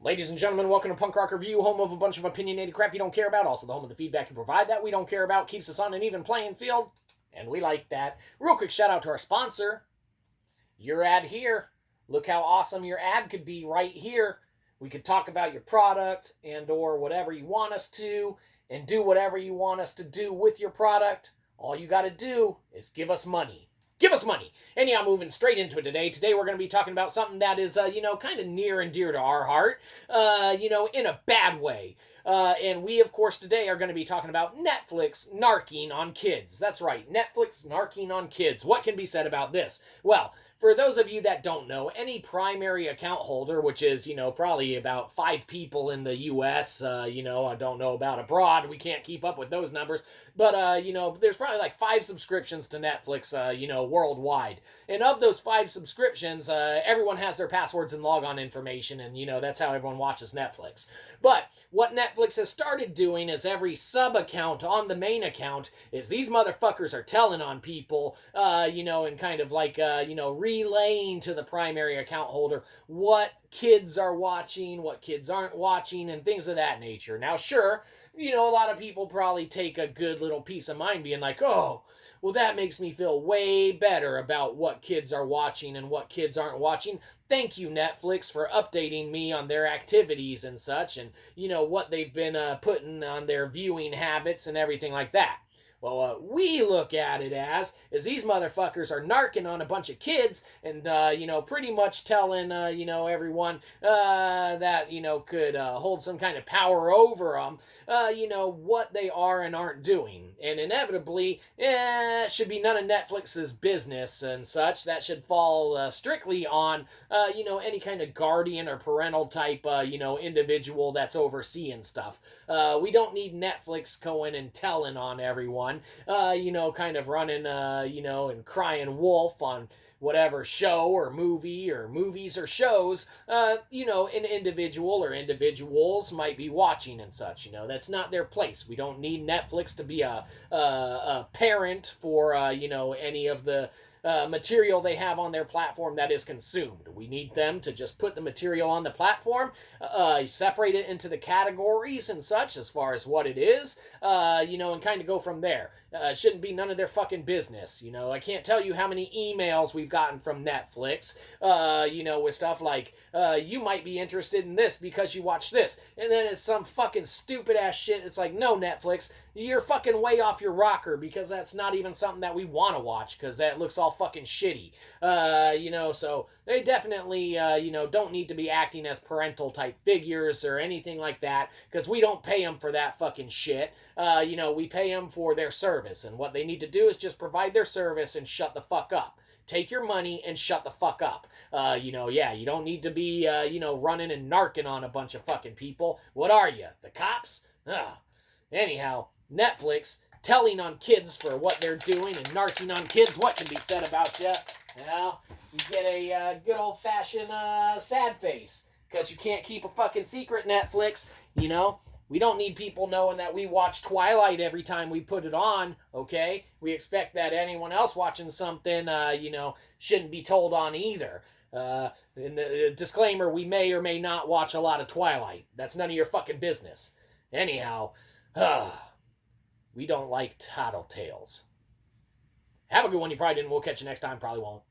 Ladies and gentlemen, welcome to Punk Rock Review, home of a bunch of opinionated crap you don't care about, also the home of the feedback you provide that we don't care about, keeps us on an even playing field, and we like that. Real quick shout out to our sponsor, your ad here. Look how awesome your ad could be right here. We could talk about your product and or whatever you want us to, and do whatever you want us to do with your product. All you got to do is give us money. Give us money. Anyhow, moving straight into it today. Today we're going to be talking about something that is, kind of near and dear to our heart, in a bad way. And we, of course, today are going to be talking about Netflix narking on kids. That's right, Netflix narking on kids. What can be said about this? Well, for those of you that don't know, any primary account holder, which is, probably about 5 people in the U.S., I don't know about abroad. We can't keep up with those numbers. But, there's probably like 5 subscriptions to Netflix, worldwide. And of those 5 subscriptions, everyone has their passwords and logon information, and, that's how everyone watches Netflix. But what Netflix has started doing is every sub-account on the main account is these motherfuckers are telling on people, and kind of like, relaying to the primary account holder what kids are watching, what kids aren't watching, and things of that nature. Now, sure, a lot of people probably take a good little peace of mind being like, oh, well, that makes me feel way better about what kids are watching and what kids aren't watching. Thank you, Netflix, for updating me on their activities and such, and, what they've been putting on their viewing habits and everything like that. Well, what we look at it as is these motherfuckers are narking on a bunch of kids and, pretty much telling, everyone that, could hold some kind of power over them, what they are and aren't doing. And inevitably, it should be none of Netflix's business and such. That should fall strictly on, any kind of guardian or parental type, individual that's overseeing stuff. We don't need Netflix going and telling on everyone. Kind of running, and crying wolf on whatever show or movie or movies or shows, an individual or individuals might be watching and such. That's not their place. We don't need Netflix to be a parent for, any of the material they have on their platform that is consumed. We need them to just put the material on the platform, separate it into the categories and such as far as what it is, and kind of go from there. It shouldn't be none of their fucking business. I can't tell you how many emails we've gotten from Netflix, with stuff like, you might be interested in this because you watch this. And then it's some fucking stupid ass shit. It's like, no, Netflix, you're fucking way off your rocker because that's not even something that we want to watch because that looks all fucking shitty. So they definitely, don't need to be acting as parental type figures or anything like that because we don't pay them for that fucking shit. We pay them for their service, and what they need to do is just provide their service and shut the fuck up. Take your money and shut the fuck up. You don't need to be, running and narking on a bunch of fucking people. What are you, the cops? Anyhow, Netflix telling on kids for what they're doing and narking on kids. What can be said about you? You get a good old-fashioned sad face because you can't keep a fucking secret, Netflix. We don't need people knowing that we watch Twilight every time we put it on, okay? We expect that anyone else watching something, shouldn't be told on either. In the disclaimer, we may or may not watch a lot of Twilight. That's none of your fucking business. Anyhow, we don't like tattletales. Have a good one, you probably didn't. We'll catch you next time. Probably won't.